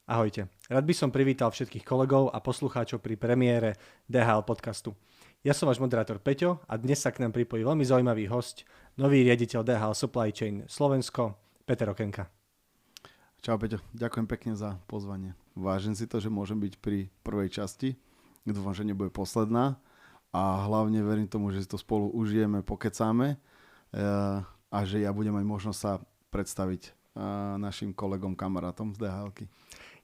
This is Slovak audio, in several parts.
Ahojte. Rád by som privítal všetkých kolegov a poslucháčov pri premiére DHL podcastu. Ja som váš moderátor Peťo a dnes sa k nám pripojí veľmi zaujímavý hosť, nový riaditeľ DHL Supply Chain Slovensko, Peter Okenka. Čau Peťo, ďakujem pekne za pozvanie. Vážim si to, že môžem byť pri prvej časti. Dúfam, že nebude posledná a hlavne verím tomu, že si to spolu užijeme, pokecáme a že ja budem mať možnosť sa predstaviť našim kolegom, kamarátom z DHL-ky.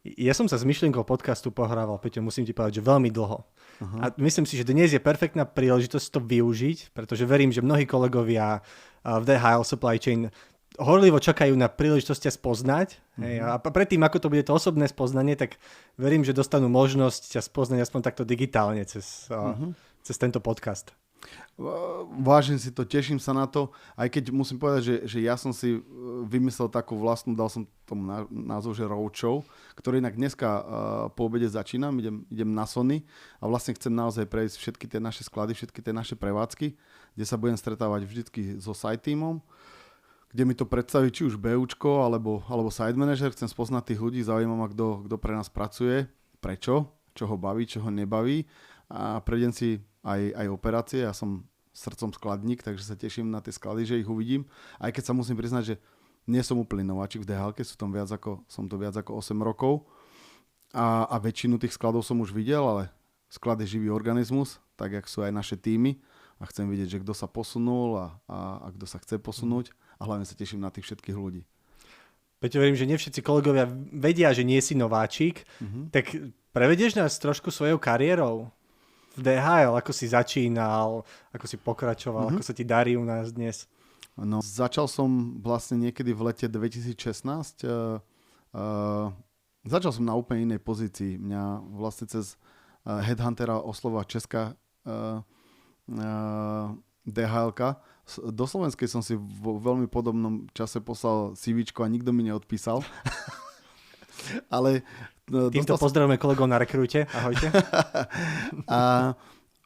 Ja som sa s myšlienkou podcastu pohrával, Peťo, musím ti povedať, že veľmi dlho. Uh-huh. A myslím si, že dnes je perfektná príležitosť to využiť, pretože verím, že mnohí kolegovia v DHL Supply Chain horlivo čakajú na príležitosť ťa spoznať. Uh-huh. A predtým, ako to bude to osobné spoznanie, tak verím, že dostanú možnosť ťa spoznať aspoň takto digitálne cez tento podcast. Vážim si to, teším sa na to, aj keď musím povedať, že ja som si vymyslel takú vlastnú, dal som tomu názov, že roadshow, ktorý inak dneska po obede začínam, idem na Sony a vlastne chcem naozaj prejsť všetky tie naše sklady, všetky tie naše prevádzky, kde sa budem stretávať vždycky so site teamom, kde mi to predstaví či už BUčko alebo site manager, chcem spoznať tých ľudí, zaujíma ma, kto pre nás pracuje, prečo, čo ho baví, čo ho nebaví a prejdem si aj operácie. Ja som srdcom skladník, takže sa teším na tie sklady, že ich uvidím. Aj keď sa musím priznať, že nie som úplný nováčik v DHL-ke, som to viac ako 8 rokov a väčšinu tých skladov som už videl, ale sklad je živý organizmus, tak jak sú aj naše týmy a chcem vidieť, že kto sa posunul a kto sa chce posunúť a hlavne sa teším na tých všetkých ľudí. Peťo, verím, že nie všetci kolegovia vedia, že nie si nováčik, tak prevedieš nás trošku svojou kariérou v DHL, ako si začínal, ako si pokračoval, ako sa ti darí u nás dnes? No, začal som vlastne niekedy v lete 2016. Začal som na úplne inej pozícii. Mňa vlastne cez Headhuntera oslovila česká DHL-ka. Do slovenskej som si vo veľmi podobnom čase poslal CVčko a nikto mi neodpísal. Ale týmto pozdravujeme kolegov na rekrúte. Ahojte.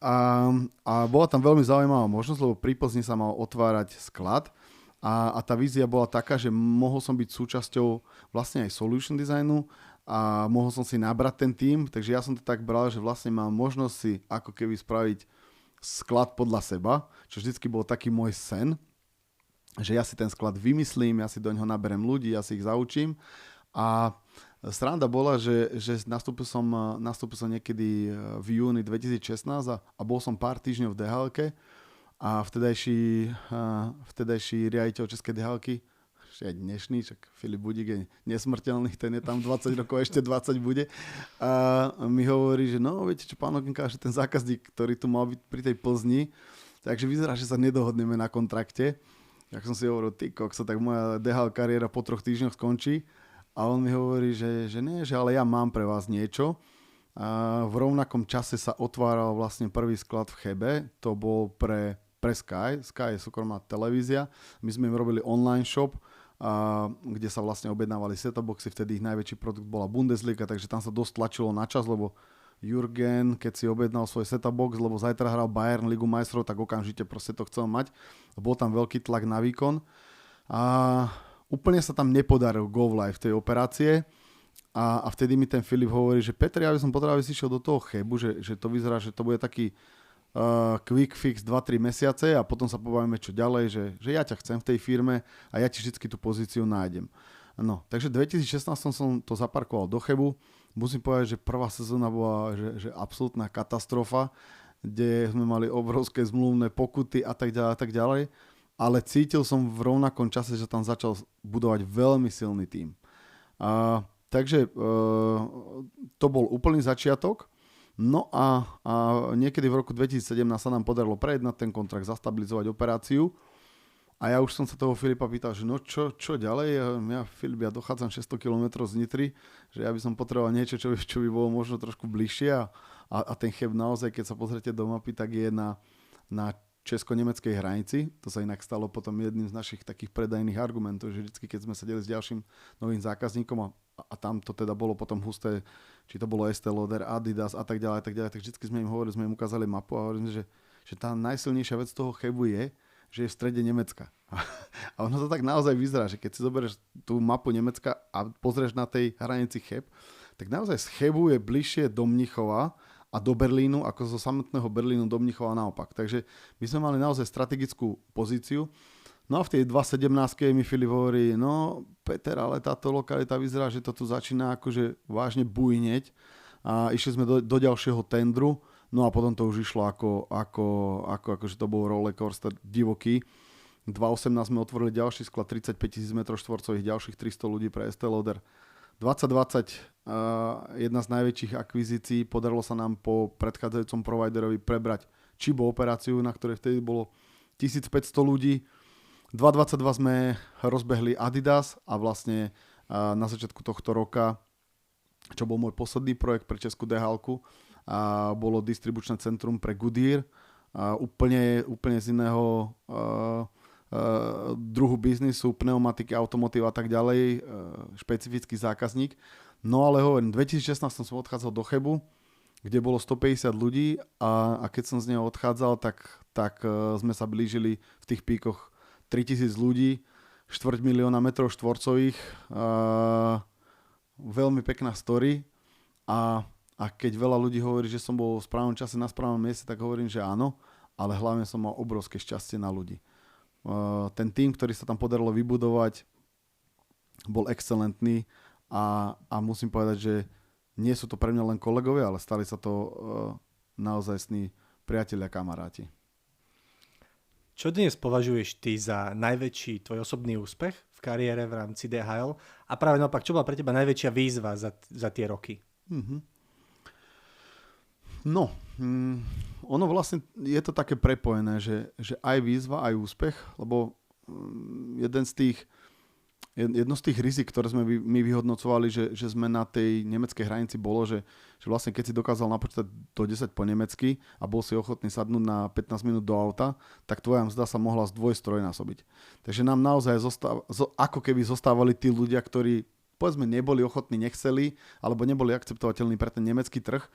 A bola tam veľmi zaujímavá možnosť, lebo pri Plzni sa mal otvárať sklad a tá vízia bola taká, že mohol som byť súčasťou vlastne aj solution designu a mohol som si nabrať ten tím, takže ja som to tak bral, že vlastne mám možnosť si ako keby spraviť sklad podľa seba, čo vždycky bol taký môj sen, že ja si ten sklad vymyslím, ja si do ňoho naberem ľudí, ja si ich zaučím a sranda bola, že nastúpil som niekedy v júni 2016 a bol som pár týždňov v DHL-ke a vtedajší riaditeľ Českej DHL-ky, ešte aj dnešný, čak Filip Budík je nesmrteľný, ten je tam 20 rokov, ešte 20 bude a mi hovorí, že no viete čo, pán Okenka, že ten zákazník, ktorý tu mal byť pri tej Plzni, takže vyzerá, že sa nedohodneme na kontrakte. Tak som si hovoril, ty kokso, tak moja DHL kariéra po 3 týždňoch skončí. A on mi hovorí, že nie, že ale ja mám pre vás niečo. A v rovnakom čase sa otváral vlastne prvý sklad v Chebe. To bol pre Sky. Sky je súkromná televízia. My sme im robili online shop, kde sa vlastne objednávali set-top boxy. Vtedy ich najväčší produkt bola Bundesliga, takže tam sa dosť tlačilo na čas, lebo Jurgen, keď si objednal svoj set-top box, lebo zajtra hral Bayern Ligu majstrov, tak okamžite proste to chcel mať. Bol tam veľký tlak na výkon. Úplne sa tam nepodaril go live tej operácie a vtedy mi ten Filip hovorí, že Peter, ja by som potreboval, aby si išiel do toho Chebu, že to vyzerá, že to bude taký quick fix 2-3 mesiace a potom sa pobavíme čo ďalej, že ja ťa chcem v tej firme a ja ti vždycky tú pozíciu nájdem. No, takže v 2016 som to zaparkoval do Chebu. Musím povedať, že prvá sezóna bola že absolútna katastrofa, kde sme mali obrovské zmluvné pokuty a tak ďalej. Ale cítil som v rovnakom čase, že tam začal budovať veľmi silný tím. Takže to bol úplný začiatok. No a niekedy v roku 2017 sa nám podarilo prejednať ten kontrakt, zastabilizovať operáciu. A ja už som sa toho Filipa pýtal, že no čo ďalej? Filip, ja dochádzam 600 km z Nitry, že ja by som potreboval niečo, čo by bolo možno trošku bližšie. A ten Cheb naozaj, keď sa pozriete do mapy, tak je na česko-nemeckej hranici. To sa inak stalo potom jedným z našich takých predajných argumentov, že vždy, keď sme sedeli s ďalším novým zákazníkom a tam to teda bolo potom husté, či to bolo Estée Lauder, Adidas a tak ďalej, tak vždy sme im hovorili, sme im ukázali mapu a hovorili, že tá najsilnejšia vec toho Chebu je, že je v strede Nemecka. A ono to tak naozaj vyzerá, že keď si zoberieš tú mapu Nemecka a pozrieš na tej hranici Cheb, tak naozaj z Chebu je bližšie do Mnichova a do Berlínu, ako zo samotného Berlínu do Mnichova naopak. Takže my sme mali naozaj strategickú pozíciu. No a v tej 2.17 mi Filip hovorí, no Peter, ale táto lokalita vyzerá, že to tu začína akože vážne bujneť. A išli sme do ďalšieho tendru, no a potom to už išlo akože to bol rollercoaster divoký. 2018 sme otvorili ďalší sklad 35 000 m2, ďalších 300 ľudí pre Estée Lauder. 2020 jedna z najväčších akvizícií, podarilo sa nám po predchádzajúcom providerovi prebrať Chibo operáciu, na ktorej vtedy bolo 1500 ľudí. 2022 sme rozbehli Adidas a vlastne na začiatku tohto roka, čo bol môj posledný projekt pre Českú DHL-ku, bolo distribučné centrum pre Goodyear, úplne z iného druhu biznisu, pneumatiky, automotív a tak ďalej, špecifický zákazník. No ale hovorím, v 2016 som odchádzal do Chebu, kde bolo 150 ľudí a keď som z neho odchádzal, tak sme sa blížili v tých píkoch 3000 ľudí, 250 000 metrov štvorcových, veľmi pekná story a keď veľa ľudí hovorí, že som bol v správnom čase na správnom mieste, tak hovorím, že áno, ale hlavne som mal obrovské šťastie na ľudí. Ten tým, ktorý sa tam podarilo vybudovať, bol excelentný a musím povedať, že nie sú to pre mňa len kolegovia, ale stali sa to naozajstní priatelia, kamaráti. Čo dnes považuješ ty za najväčší tvoj osobný úspech v kariére v rámci DHL? A práve naopak, čo bola pre teba najväčšia výzva za tie roky? No, ono vlastne je to také prepojené, že aj výzva, aj úspech, lebo jedno z tých rizik, ktoré sme my vyhodnocovali, že sme na tej nemeckej hranici bolo, že vlastne keď si dokázal napočítať do 10 po nemecky a bol si ochotný sadnúť na 15 minút do auta, tak tvoja mzda sa mohla zdvojstrojnásobiť. Takže nám naozaj ako keby zostávali tí ľudia, ktorí povedzme neboli ochotní, nechceli, alebo neboli akceptovateľní pre ten nemecký trh,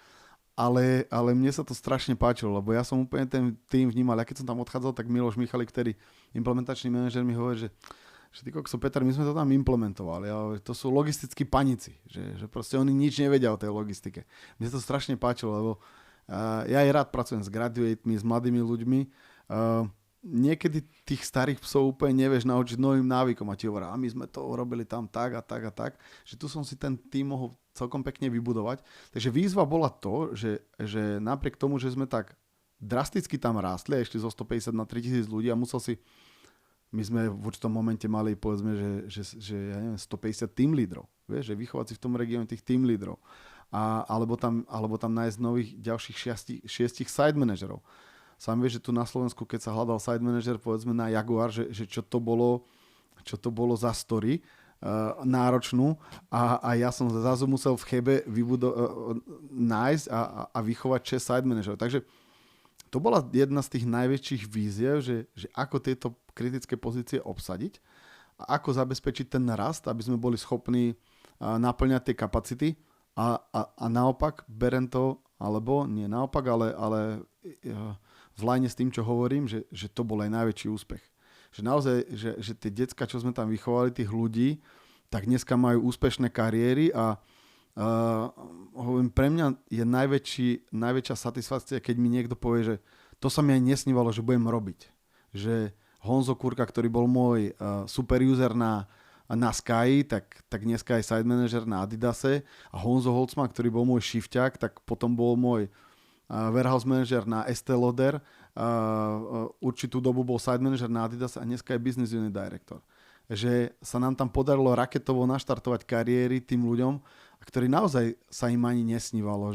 ale mne sa to strašne páčilo, lebo ja som úplne ten tým vnímal. Ja keď som tam odchádzal, tak Miloš Michalik, ktorý implementačný manažer, mi hovorí, že ty kokso, Peter, my sme to tam implementovali. To sú logistickí panici, že proste oni nič nevedia o tej logistike. Mne sa to strašne páčilo, lebo ja aj rád pracujem s graduatemi, s mladými ľuďmi. Niekedy tých starých psov úplne nevieš naučiť novým návykom a ti hovoria, a my sme to urobili tam tak a tak a tak, že tu som si ten tým mohol celkom pekne vybudovať. Takže výzva bola to, že napriek tomu, že sme tak drasticky tam rástli a išli zo 150 na 3000 ľudí a my sme v určitom momente mali, povedzme, že ja neviem, 150 team lídrov. Vieš, že vychovať si v tom regióne tých team lídrov. Alebo tam nájsť nových ďalších 6 side manažerov. Sám vieš, že tu na Slovensku, keď sa hľadal side manager, povedzme na Jaguar, že čo to bolo za story náročnú a ja som zrazu musel v Chebe nájsť a vychovať 6 side manažerov. Takže to bola jedna z tých najväčších víziev, že ako tieto kritické pozície obsadiť a ako zabezpečiť ten rast, aby sme boli schopní naplňať tie kapacity a naopak berem to, alebo nie naopak, ale v line s tým, čo hovorím, že to bol aj najväčší úspech. Že naozaj, že tie decka, čo sme tam vychovali, tých ľudí, tak dneska majú úspešné kariéry a hovorím, pre mňa je najväčšia satisfakcia, keď mi niekto povie, že to sa mi aj nesnívalo, že budem robiť. Že Honzo Kurka, ktorý bol môj super user na Sky, tak dneska je side manager na Adidase a Honzo Holzman, ktorý bol môj shifťák, tak potom bol môj warehouse manager na Estée Lauder, určitú dobu bol side manager na Adidas a dneska je business unit director. Že sa nám tam podarilo raketovo naštartovať kariéry tým ľuďom, ktorí naozaj sa im ani nesnívalo,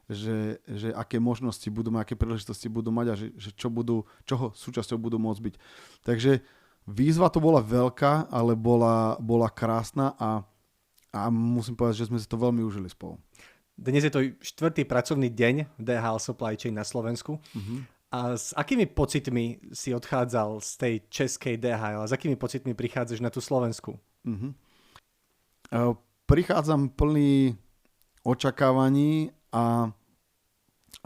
že aké možnosti budú mať, aké príležitosti budú mať a že čoho súčasťou budú môcť byť. Takže výzva to bola veľká, ale bola krásna a musím povedať, že sme si to veľmi užili spolu. Dnes je to 4. pracovný deň DHL Supply Chain na Slovensku. A s akými pocitmi si odchádzal z tej českej DHL? A s akými pocitmi prichádzaš na tú Slovensku? Prichádzam plný očakávaní a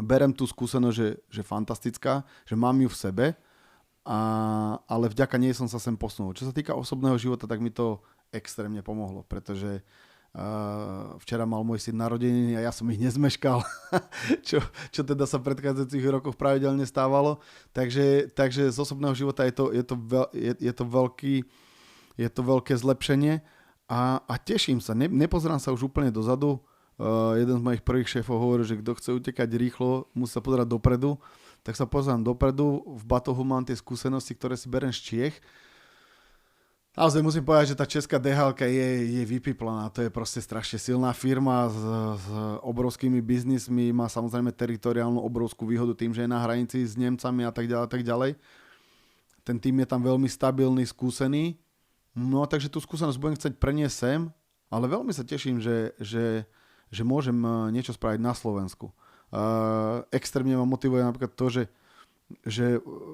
berem tú skúsenosť, že fantastická, že mám ju v sebe, ale vďaka nej som sa sem posunul. Čo sa týka osobného života, tak mi to extrémne pomohlo, pretože Včera mal môj syn narodeniny a ja som ich nezmeškal, čo teda sa v predchádzajúcich rokoch pravidelne stávalo. Takže z osobného života je to veľké zlepšenie a teším sa. Nepozerám sa už úplne dozadu. Jeden z mojich prvých šéfov hovorí, že kto chce utekať rýchlo, musí sa pozerať dopredu. Tak sa pozerám dopredu. V Batohu mám tie skúsenosti, ktoré si beriem z Čiech. Ale musím povedať, že tá česká DHL je vypiplaná. To je proste strašne silná firma s obrovskými biznismi. Má samozrejme teritoriálnu obrovskú výhodu tým, že je na hranici s Nemcami a tak ďalej a tak ďalej. Ten tým je tam veľmi stabilný, skúsený. No takže tú skúsenosť budem chcieť preniesť sem, ale veľmi sa teším, že môžem niečo spraviť na Slovensku. Extrémne ma motivuje napríklad to, že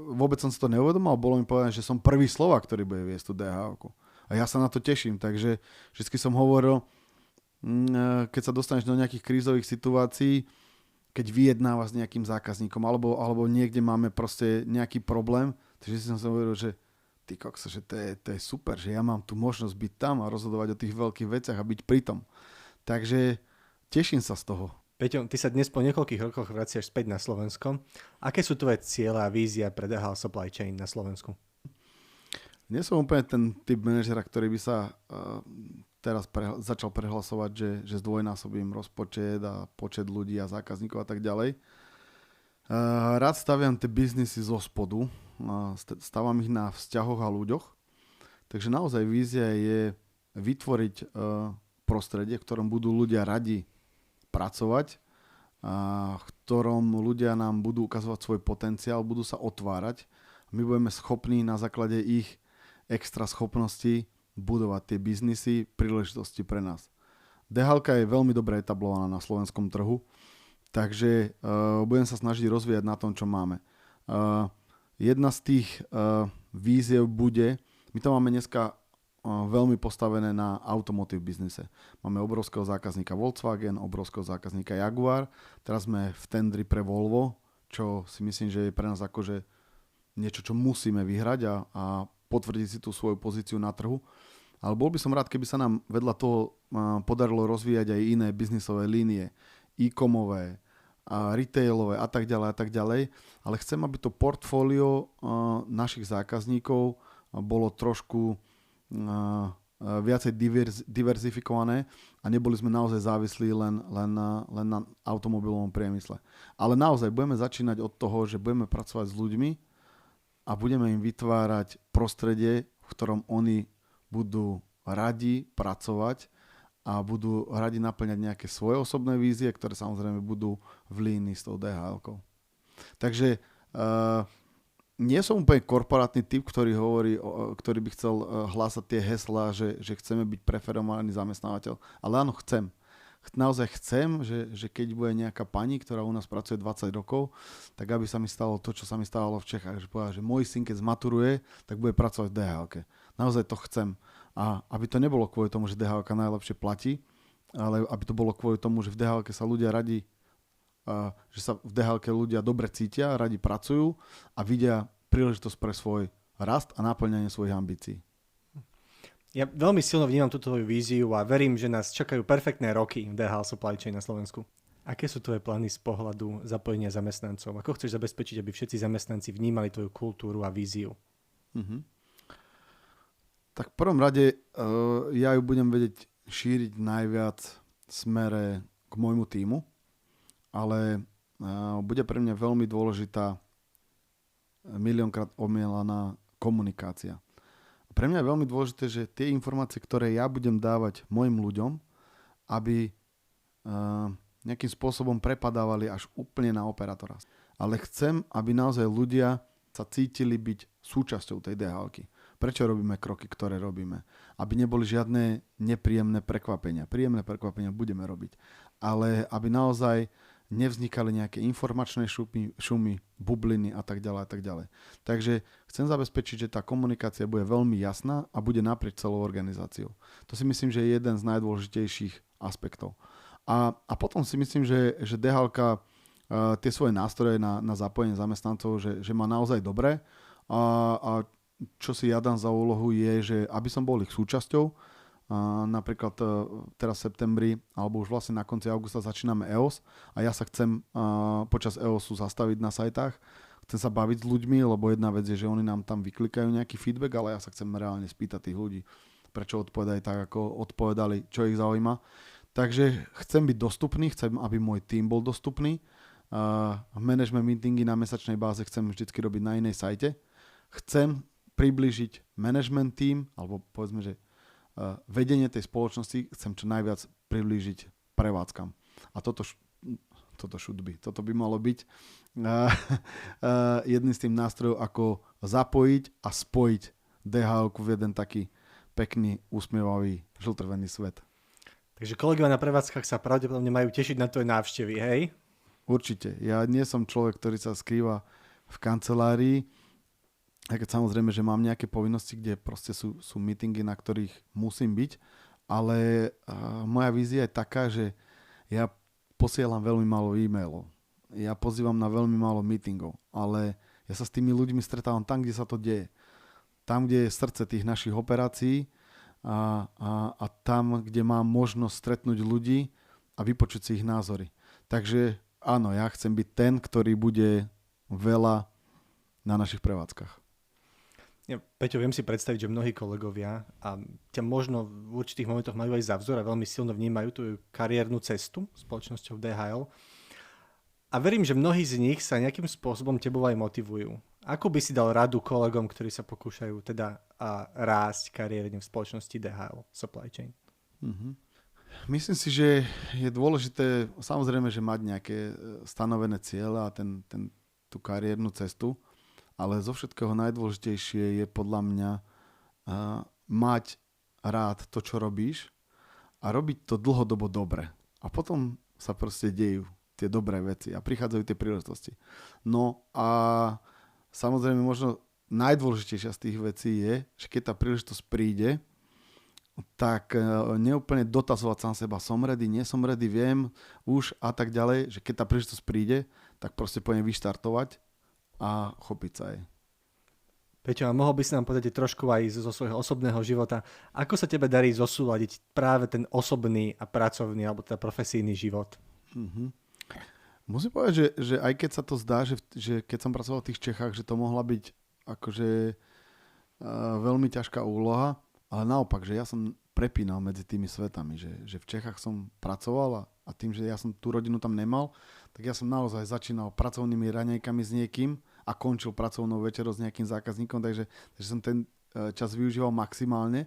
vôbec som si to neuvedomal, bolo mi povedané, že som prvý Slovák, ktorý bude viesť tú DHL-ku. A ja sa na to teším, takže vždy som hovoril, keď sa dostaneš do nejakých krízových situácií, keď vyjednáva s nejakým zákazníkom, alebo niekde máme proste nejaký problém, takže som sa hovoril, že ty kokso, že to je super, že ja mám tu možnosť byť tam a rozhodovať o tých veľkých veciach a byť pritom. Takže teším sa z toho. Peťo, ty sa dnes po niekoľkých rokoch vraciaš späť na Slovensko. Aké sú tvoje ciele a vízia pre DHL Supply Chain na Slovensku? Nie som úplne ten typ manažera, ktorý by sa teraz začal prehlasovať, že zdvojnásobím rozpočet a počet ľudí a zákazníkov a tak ďalej. Rád staviam tie biznisy zo spodu. Stavam ich na vzťahoch a ľuďoch. Takže naozaj vízia je vytvoriť prostredie, v ktorom budú ľudia radi pracovať, v ktorom ľudia nám budú ukazovať svoj potenciál, budú sa otvárať. My budeme schopní na základe ich extra schopností budovať tie biznisy, príležitosti pre nás. DHL je veľmi dobre etablovaná na slovenskom trhu, takže budem sa snažiť rozvíjať na tom, čo máme. Jedna z tých víziev bude, my to máme dneska veľmi postavené na automotive biznise. Máme obrovského zákazníka Volkswagen, obrovského zákazníka Jaguar. Teraz sme v tendri pre Volvo, čo si myslím, že je pre nás akože niečo, čo musíme vyhrať a potvrdiť si tú svoju pozíciu na trhu. Ale bol by som rád, keby sa nám vedľa toho podarilo rozvíjať aj iné biznisové línie, e-comové, retailové a tak ďalej. Ale chcem, aby to portfólio našich zákazníkov bolo trošku viacej diverzifikované a neboli sme naozaj závislí len na automobilovom priemysle. Ale naozaj budeme začínať od toho, že budeme pracovať s ľuďmi a budeme im vytvárať prostredie, v ktorom oni budú radi pracovať a budú radi naplňať nejaké svoje osobné vízie, ktoré samozrejme budú v línii s tou DHL-kou. Takže nie som úplne korporátny typ, ktorý by chcel hlásať tie heslá, že chceme byť preferovaný zamestnávateľ. Ale áno, chcem. Naozaj chcem, že keď bude nejaká pani, ktorá u nás pracuje 20 rokov, tak aby sa mi stalo to, čo sa mi stalo v Čechách. Že povedal, že môj syn, keď zmaturuje, tak bude pracovať v DHL-ke. Naozaj to chcem. A aby to nebolo kvôli tomu, že DHL-ka najlepšie platí, ale aby to bolo kvôli tomu, že v DHL-ke sa ľudia radi že sa v DHL-ke ľudia dobre cítia, radi pracujú a vidia príležitosť pre svoj rast a naplňanie svojich ambícií. Ja veľmi silno vnímam túto tvoju víziu a verím, že nás čakajú perfektné roky v DHL Supply Chain na Slovensku. Aké sú tvoje plány z pohľadu zapojenia zamestnancov? Ako chceš zabezpečiť, aby všetci zamestnanci vnímali tvoju kultúru a víziu? Tak v prvom rade ja ju budem vedieť šíriť najviac v smere k môjmu tímu, ale bude pre mňa veľmi dôležitá miliónkrát omielaná komunikácia. Pre mňa je veľmi dôležité, že tie informácie, ktoré ja budem dávať mojim ľuďom, aby nejakým spôsobom prepadávali až úplne na operátora. Ale chcem, aby naozaj ľudia sa cítili byť súčasťou tej DHL-ky. Prečo robíme kroky, ktoré robíme? Aby neboli žiadne nepríjemné prekvapenia. Príjemné prekvapenia budeme robiť. Ale aby naozaj nevznikali nejaké informačné šumy, bubliny a tak ďalej a tak ďalej. Takže chcem zabezpečiť, že tá komunikácia bude veľmi jasná a bude naprieč celou organizáciou. To si myslím, že je jeden z najdôležitejších aspektov. A potom si myslím, že DHL-ka tie svoje nástroje na zapojenie zamestnancov, že má naozaj dobré. A čo si ja dám za úlohu je, že aby som bol ich súčasťou, napríklad teraz v septembri, alebo už vlastne na konci augusta začíname EOS a ja sa chcem počas EOSu zastaviť na sajtách, chcem sa baviť s ľuďmi, lebo jedna vec je, že oni nám tam vyklikajú nejaký feedback, ale ja sa chcem reálne spýtať tých ľudí, prečo odpovedajú tak, ako odpovedali, čo ich zaujíma. Takže chcem byť dostupný, chcem, aby môj tím bol dostupný. Management meetingy na mesačnej báze chcem vždycky robiť na inej sajte. Chcem priblížiť management tím, alebo povedzme, že vedenie tej spoločnosti chcem čo najviac priblížiť prevádzkam. A toto by malo byť jedným z tým nástrojov, ako zapojiť a spojiť DHL-ku v jeden taký pekný, usmievavý, žltrvený svet. Takže kolegovia na prevádzkach sa pravdepodobne majú tešiť na tvoje návštevy, hej? Určite. Ja nie som človek, ktorý sa skrýva v kancelárii. A keď samozrejme, že mám nejaké povinnosti, kde proste sú meetingy, na ktorých musím byť, ale moja vízia je taká, že ja posielam veľmi málo e-mailov. Ja pozývam na veľmi málo meetingov, ale ja sa s tými ľuďmi stretávam tam, kde sa to deje. Tam, kde je srdce tých našich operácií a tam, kde mám možnosť stretnúť ľudí a vypočuť si ich názory. Takže áno, ja chcem byť ten, ktorý bude veľa na našich prevádzkach. Ja, Peťo, viem si predstaviť, že mnohí kolegovia a ťa možno v určitých momentoch majú aj za vzor a veľmi silno vnímajú tú kariérnu cestu spoločnosťou DHL. A verím, že mnohí z nich sa nejakým spôsobom tebou aj motivujú. Ako by si dal radu kolegom, ktorí sa pokúšajú teda rásť kariérne v spoločnosti DHL Supply Chain? Mm-hmm. Myslím si, že je dôležité samozrejme, že mať nejaké stanovené ciele a tú kariérnu cestu, ale zo všetkého najdôležitejšie je podľa mňa mať rád to, čo robíš a robiť to dlhodobo dobre. A potom sa proste dejú tie dobré veci a prichádzajú tie príležitosti. No a samozrejme možno najdôležitejšia z tých vecí je, že keď tá príležitosť príde, tak neúplne dotazovať sám seba, som ready, nie som ready, viem už a tak ďalej, že keď tá príležitosť príde, tak proste poviem vyštartovať a chopiť sa jej. Peťo, a mohol by si nám povedať trošku aj zo svojho osobného života, ako sa tebe darí zosúladiť práve ten osobný a pracovný alebo teda profesijný život? Mm-hmm. Musím povedať, že aj keď sa to zdá, že keď som pracoval v tých Čechách, že to mohla byť akože veľmi ťažká úloha, ale naopak, že ja som prepínal medzi tými svetami, že v Čechách som pracoval a tým, že ja som tú rodinu tam nemal, tak ja som naozaj začínal pracovnými raňajkami s niekým a končil pracovnou večerou s nejakým zákazníkom, takže som ten čas využíval maximálne.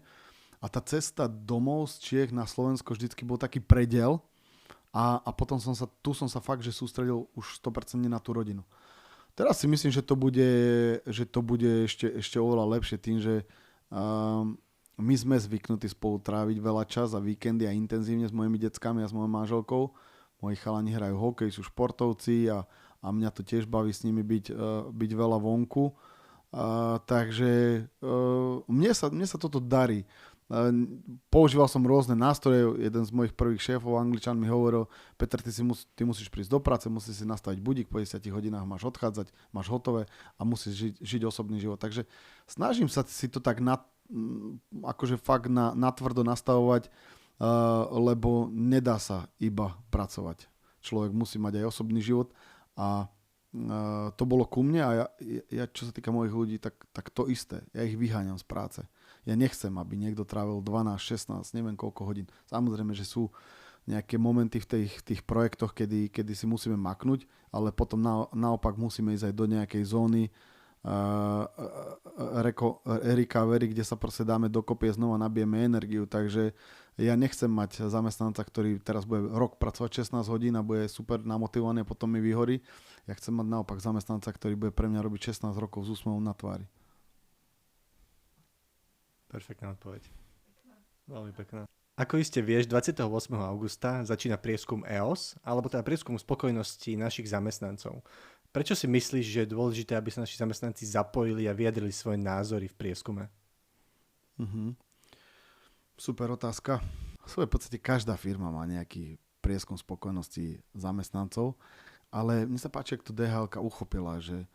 A tá cesta domov z Čiech na Slovensko vždycky bol taký predel a potom som sa fakt, že sústredil už 100% na tú rodinu. Teraz si myslím, že to bude ešte oveľa lepšie tým, že my sme zvyknutí spolu tráviť veľa čas a víkendy a intenzívne s mojimi deckami a s mojou manželkou. Moji chalani hrajú hokej, sú športovci a mňa to tiež baví s nimi byť veľa vonku. Takže mne sa toto darí. Používal som rôzne nástroje. Jeden z mojich prvých šéfov, Angličan, mi hovoril: Peter, ty musíš prísť do práce, musíš si nastaviť budík, po 10 hodinách máš odchádzať, máš hotové a musíš žiť osobný život. Takže snažím sa si to tak akože fakt natvrdo nastavovať, lebo nedá sa iba pracovať. Človek musí mať aj osobný život a to bolo ku mne a ja čo sa týka mojich ľudí, tak to isté. Ja ich vyháňam z práce. Ja nechcem, aby niekto trávil 12, 16, neviem koľko hodín. Samozrejme, že sú nejaké momenty v tých projektoch, kedy si musíme maknúť, ale potom naopak musíme ísť aj do nejakej zóny recovery, kde sa proste dáme dokopy a znova nabijeme energiu. Takže ja nechcem mať zamestnanca, ktorý teraz bude rok pracovať 16 hodín a bude super namotivovaný a potom mi vyhorí. Ja chcem mať naopak zamestnanca, ktorý bude pre mňa robiť 16 rokov s úsmevom na tvári. Perfektná odpoveď. Veľmi pekná. Ako iste vieš, 28. augusta začína prieskum EOS, alebo teda prieskum spokojnosti našich zamestnancov. Prečo si myslíš, že je dôležité, aby sa naši zamestnanci zapojili a vyjadrili svoje názory v prieskume? Super otázka. V svojej podstate každá firma má nejaký prieskum spokojnosti zamestnancov, ale mne sa páči, ako to DHL uchopila, že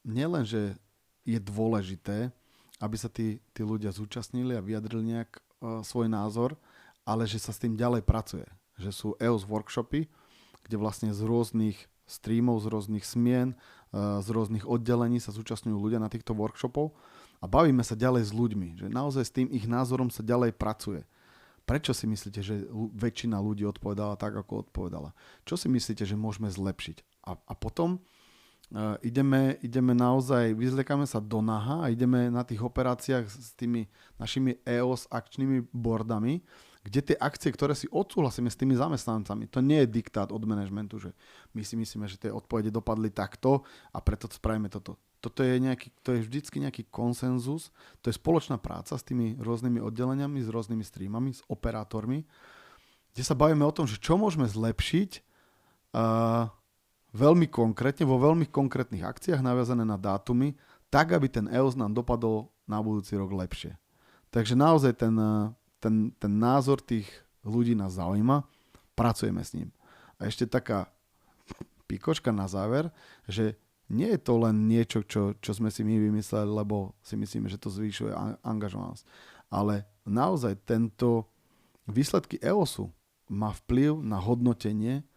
nielen, že je dôležité, aby sa tí ľudia zúčastnili a vyjadrili nejak svoj názor, ale že sa s tým ďalej pracuje. Že sú EOS workshopy, kde vlastne z rôznych streamov, z rôznych smien, z rôznych oddelení sa zúčastňujú ľudia na týchto workshopov a bavíme sa ďalej s ľuďmi, že naozaj s tým ich názorom sa ďalej pracuje. Prečo si myslíte, že väčšina ľudí odpovedala tak, ako odpovedala? Čo si myslíte, že môžeme zlepšiť? A potom ideme naozaj, vyzliekame sa do naha a ideme na tých operáciách s tými našimi EOS akčnými boardami, kde tie akcie, ktoré si odsúhlasíme s tými zamestnancami, to nie je diktát od manažmentu, že my si myslíme, že tie odpovede dopadli takto a preto spravíme toto. Toto je vždycky nejaký konsenzus, to je spoločná práca s tými rôznymi oddeleniami, s rôznymi streamami, s operátormi, kde sa bavíme o tom, že čo môžeme zlepšiť veľmi konkrétne, vo veľmi konkrétnych akciách naviazané na dátumy, tak, aby ten EOS nám dopadol na budúci rok lepšie. Takže naozaj ten názor tých ľudí nás zaujíma, pracujeme s ním. A ešte taká pikočka na záver, že nie je to len niečo, čo sme si my vymysleli, lebo si myslíme, že to zvýšuje angažovanosť. Ale naozaj výsledky EOSu má vplyv na hodnotenie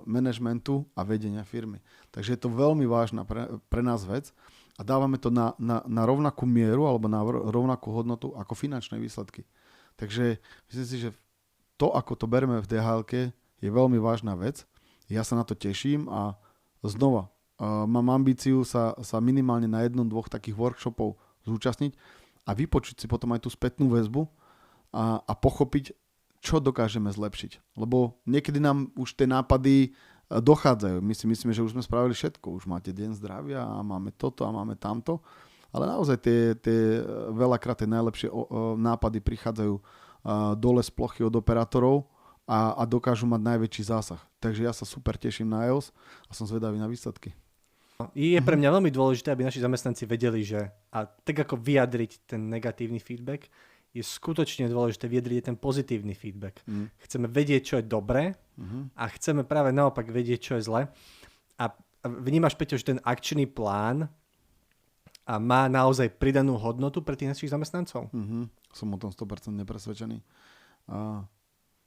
manažmentu a vedenia firmy. Takže je to veľmi vážna pre nás vec a dávame to na rovnakú mieru alebo na rovnakú hodnotu ako finančné výsledky. Takže myslím si, že to, ako to bereme v DHL-ke, je veľmi vážna vec. Ja sa na to teším a znova mám ambíciu sa minimálne na 1-2 takých workshopov zúčastniť a vypočuť si potom aj tú spätnú väzbu a pochopiť, čo dokážeme zlepšiť. Lebo niekedy nám už tie nápady dochádzajú. My si myslíme, že už sme spravili všetko. Už máte deň zdravia a máme toto a máme tamto. Ale naozaj veľakrát tie najlepšie nápady prichádzajú dole z plochy od operátorov a dokážu mať najväčší zásah. Takže ja sa super teším na EOS a som zvedavý na výsledky. Je pre mňa veľmi dôležité, aby naši zamestnanci vedeli, že a tak ako vyjadriť ten negatívny feedback, je skutočne dôležité vyjadriť ten pozitívny feedback. Chceme vedieť, čo je dobré a chceme práve naopak vedieť, čo je zle. A vnímaš, Peťo, že ten akčný plán a má naozaj pridanú hodnotu pre tých našich zamestnancov? Som o tom 100% presvedčený.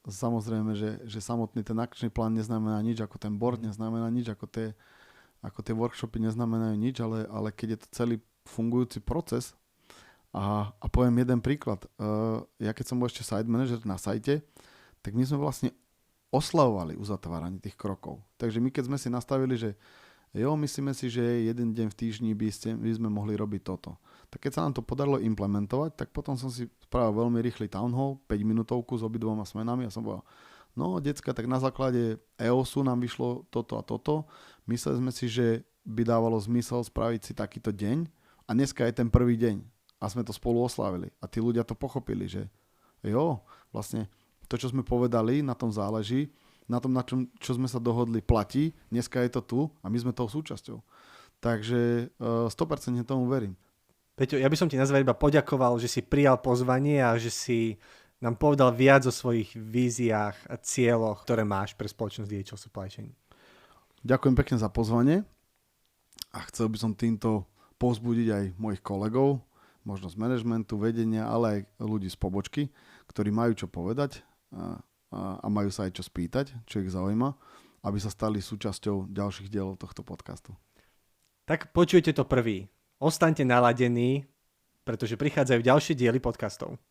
Samozrejme, že samotný ten akčný plán neznamená nič, ako ten board neznamená nič, ako tie workshopy neznamenajú nič, ale keď je to celý fungujúci proces, a poviem jeden príklad. Ja keď som bol ešte site manager na sajte, tak my sme vlastne oslavovali uzatváranie tých krokov. Takže my keď sme si nastavili, že myslíme si, že jeden deň v týždni by sme mohli robiť toto. Tak keď sa nám to podarilo implementovať, tak potom som si spravil veľmi rýchly town hall, 5 minútovku s obidvoma smenami a som povedal, no decka, tak na základe EOSu nám vyšlo toto a toto. Mysleli sme si, že by dávalo zmysel spraviť si takýto deň a dneska je ten prvý deň. A sme to spolu oslávili. A tí ľudia to pochopili, že vlastne to, čo sme povedali, na tom záleží, na tom, čo sme sa dohodli, platí. Dneska je to tu a my sme toho súčasťou. Takže 100% tomu verím. Peťo, ja by som ti na záver iba poďakoval, že si prijal pozvanie a že si nám povedal viac o svojich víziách a cieľoch, ktoré máš pre spoločnosť DHL Supply Chain. Ďakujem pekne za pozvanie a chcel by som týmto povzbudiť aj mojich kolegov, možno z manažmentu, vedenia, ale aj ľudí z pobočky, ktorí majú čo povedať a majú sa aj čo spýtať, čo ich zaujíma, aby sa stali súčasťou ďalších dielov tohto podcastu. Tak počujete to prvý. Ostaňte naladení, pretože prichádzajú ďalšie diely podcastov.